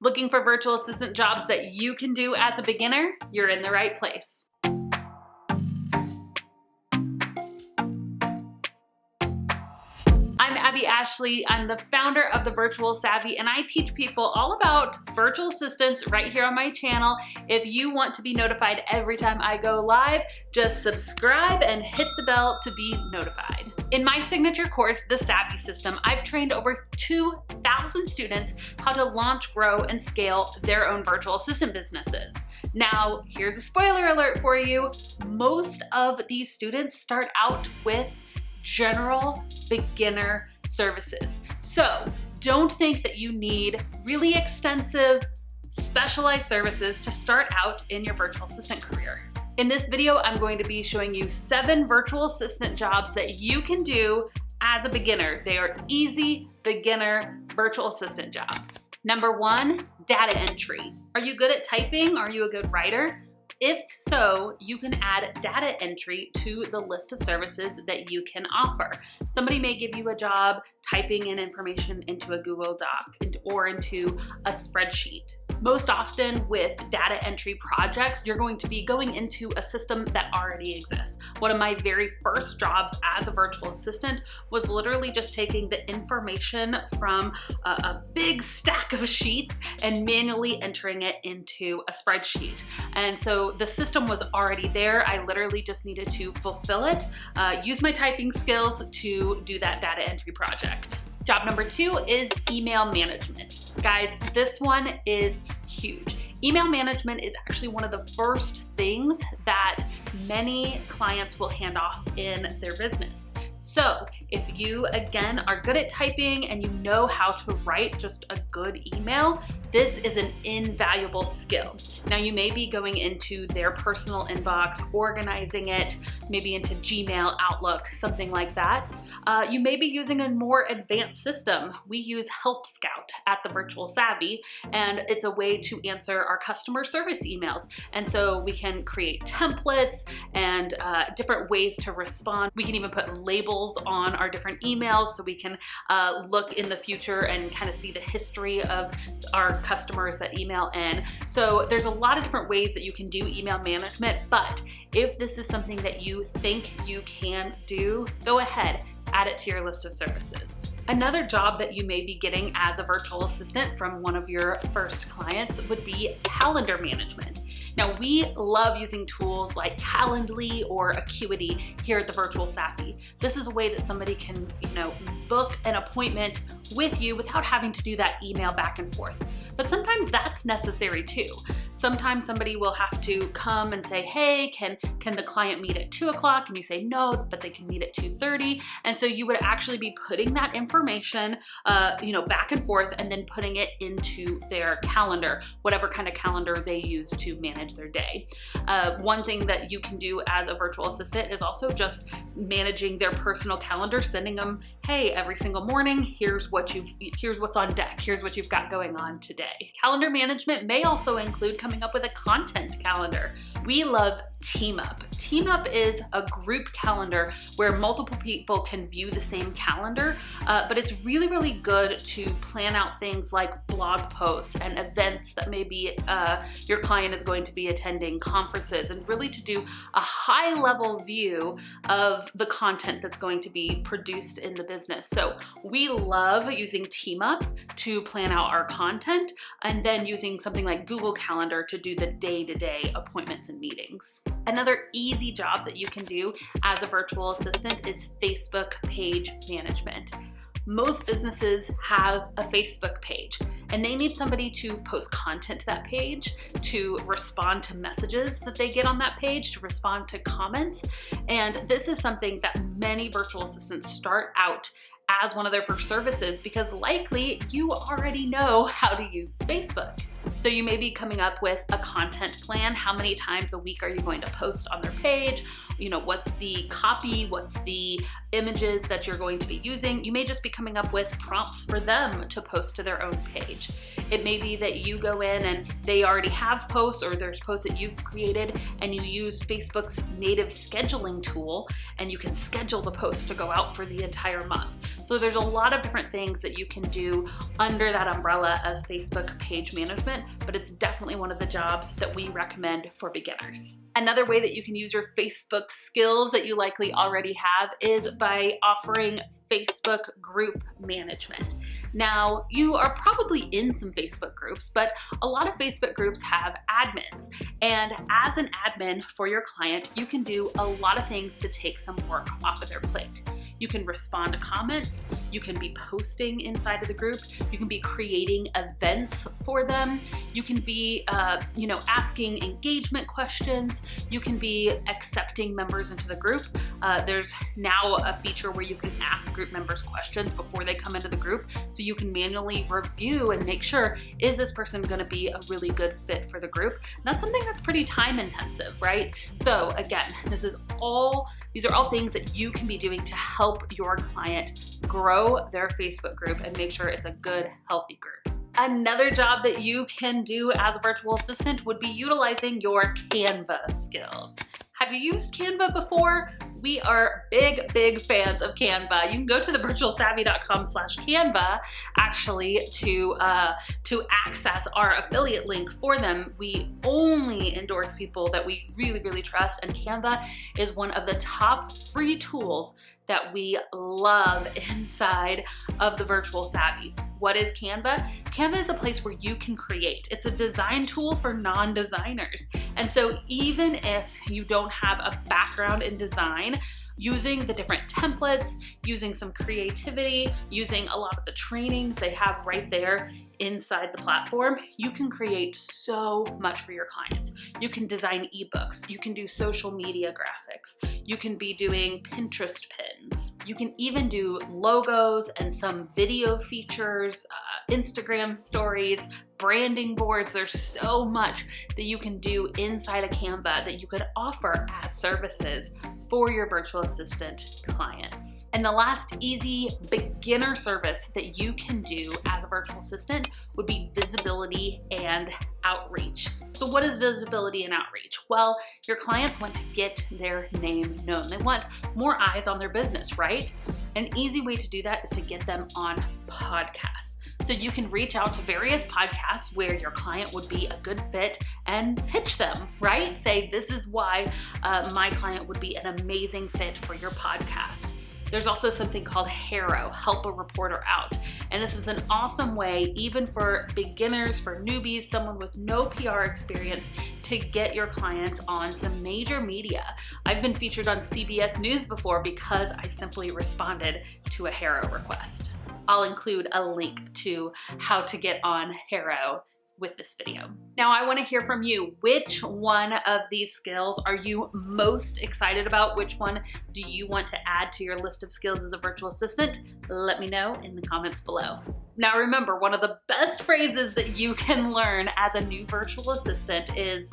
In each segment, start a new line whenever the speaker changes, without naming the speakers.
Looking for virtual assistant jobs that you can do as a beginner? You're in the right place. I'm Abby Ashley. I'm the founder of The Virtual Savvy, and I teach people all about virtual assistants right here on my channel. If you want to be notified every time I go live, just subscribe and hit the bell to be notified. In my signature course, The Savvy System, I've trained over 2,000 students how to launch, grow, and scale their own virtual assistant businesses. Now, here's a spoiler alert for you. Most of these students start out with general beginner services. So don't think that you need really extensive, specialized services to start out in your virtual assistant career. In this video, I'm going to be showing you 7 virtual assistant jobs that you can do as a beginner. They are easy, beginner virtual assistant jobs. Number 1, data entry. Are you good at typing? Are you a good writer? If so, you can add data entry to the list of services that you can offer. Somebody may give you a job typing in information into a Google Doc or into a spreadsheet. Most often with data entry projects, you're going to be going into a system that already exists. One of my very first jobs as a virtual assistant was literally just taking the information from a big stack of sheets and manually entering it into a spreadsheet. And so the system was already there. I literally just needed to fulfill it, use my typing skills to do that data entry project. Job number 2 is email management. Guys, this one is huge. Email management is actually one of the first things that many clients will hand off in their business. So if you, again, are good at typing and you know how to write just a good email, this is an invaluable skill. Now you may be going into their personal inbox, organizing it, maybe into Gmail, Outlook, something like that. You may be using a more advanced system. We use Help Scout at The Virtual Savvy, and it's a way to answer our customer service emails. And so we can create templates and different ways to respond. We can even put labels on our different emails so we can look in the future and kind of see the history of our customers that email in. So there's a lot of different ways that you can do email management, but if this is something that you think you can do, go ahead, add it to your list of services. Another job that you may be getting as a virtual assistant from one of your first clients would be calendar management. Now, we love using tools like Calendly or ACUITY here at The Virtual Savvy. This is a way that somebody can, book an appointment with you without having to do that email back and forth. But sometimes that's necessary too. Sometimes somebody will have to come and say, hey, can the client meet at 2 o'clock? And you say no, but they can meet at 2:30. And so you would actually be putting that information, back and forth, and then putting it into their calendar, whatever kind of calendar they use to manage their day. One thing that you can do as a virtual assistant is also just managing their personal calendar, sending them, hey, every single morning, here's what's on deck, here's what you've got going on today. Calendar management may also include coming up with a content calendar. We love Team Up. Team Up is a group calendar where multiple people can view the same calendar, but it's really, really good to plan out things like blog posts and events that maybe your client is going to be attending, conferences, and really to do a high-level view of the content that's going to be produced in the business. So we love using Team Up to plan out our content, and then using something like Google Calendar to do the day-to-day appointments and meetings. Another easy job that you can do as a virtual assistant is Facebook page management. Most businesses have a Facebook page and they need somebody to post content to that page, to respond to messages that they get on that page, to respond to comments. And this is something that many virtual assistants start out as one of their first services because likely you already know how to use Facebook. So you may be coming up with a content plan. How many times a week are you going to post on their page? What's the copy? What's the images that you're going to be using? You may just be coming up with prompts for them to post to their own page. It may be that you go in and they already have posts, or there's posts that you've created and you use Facebook's native scheduling tool and you can schedule the post to go out for the entire month. So there's a lot of different things that you can do under that umbrella of Facebook page management, but it's definitely one of the jobs that we recommend for beginners. Another way that you can use your Facebook skills that you likely already have is by offering Facebook group management. Now, you are probably in some Facebook groups, but a lot of Facebook groups have admins. And as an admin for your client, you can do a lot of things to take some work off of their plate. You can respond to comments, you can be posting inside of the group, you can be creating events for them, you can be asking engagement questions, you can be accepting members into the group. There's now a feature where you can ask group members questions before they come into the group, so you can manually review and make sure, is this person gonna be a really good fit for the group? And that's something that's pretty time intensive, right? So again, these are all things that you can be doing to help your client grow their Facebook group and make sure it's a good, healthy group. Another job that you can do as a virtual assistant would be utilizing your Canva skills. Have you used Canva before? We are big fans of Canva. You can go to thevirtualsavvy.com/Canva actually to access our affiliate link for them. We only endorse people that we really trust, and Canva is one of the top free tools that we love inside of the Virtual Savvy. What is Canva? Canva is a place where you can create. It's a design tool for non-designers. And so even if you don't have a background in design, using the different templates, using some creativity, using a lot of the trainings they have right there inside the platform, you can create so much for your clients. You can design ebooks, you can do social media graphics, you can be doing Pinterest pins, you can even do logos and some video features, Instagram stories, branding boards. There's so much that you can do inside of Canva that you could offer as services for your virtual assistant clients. And the last easy beginner service that you can do as a virtual assistant would be visibility and outreach. So what is visibility and outreach? Well, your clients want to get their name known. They want more eyes on their business, right? An easy way to do that is to get them on podcasts. So you can reach out to various podcasts where your client would be a good fit and pitch them, right? Say, this is why my client would be an amazing fit for your podcast. There's also something called HARO, Help a Reporter Out. And this is an awesome way, even for beginners, for newbies, someone with no PR experience, to get your clients on some major media. I've been featured on CBS News before because I simply responded to a HARO request. I'll include a link to how to get on HARO with this video. Now I want to hear from you. Which one of these skills are you most excited about? Which one do you want to add to your list of skills as a virtual assistant? Let me know in the comments below. Now remember, one of the best phrases that you can learn as a new virtual assistant is,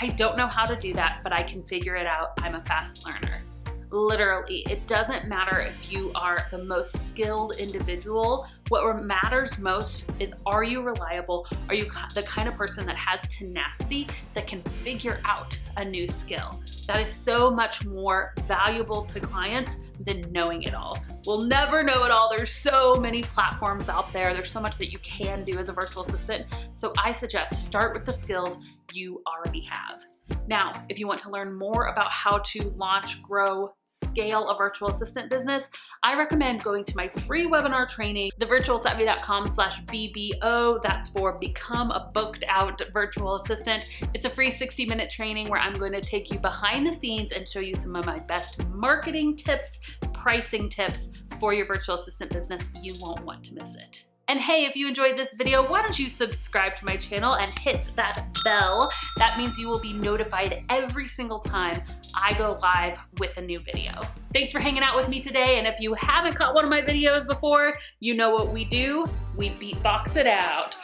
I don't know how to do that, but I can figure it out. I'm a fast learner. Literally, it doesn't matter if you are the most skilled individual. What matters most is, are you reliable? Are you the kind of person that has tenacity that can figure out a new skill? That is so much more valuable to clients than knowing it all. We'll never know it all. There's so many platforms out there. There's so much that you can do as a virtual assistant. So I suggest start with the skills you already have. Now, if you want to learn more about how to launch, grow, scale a virtual assistant business, I recommend going to my free webinar training, thevirtualsavvy.com/BBO. That's for Become a Booked Out Virtual Assistant. It's a free 60-minute training where I'm going to take you behind the scenes and show you some of my best marketing tips, pricing tips for your virtual assistant business. You won't want to miss it. And hey, if you enjoyed this video, why don't you subscribe to my channel and hit that bell? That means you will be notified every single time I go live with a new video. Thanks for hanging out with me today. And if you haven't caught one of my videos before, you know what we do. We beatbox it out.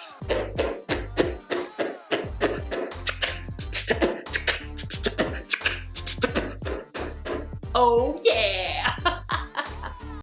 Oh yeah.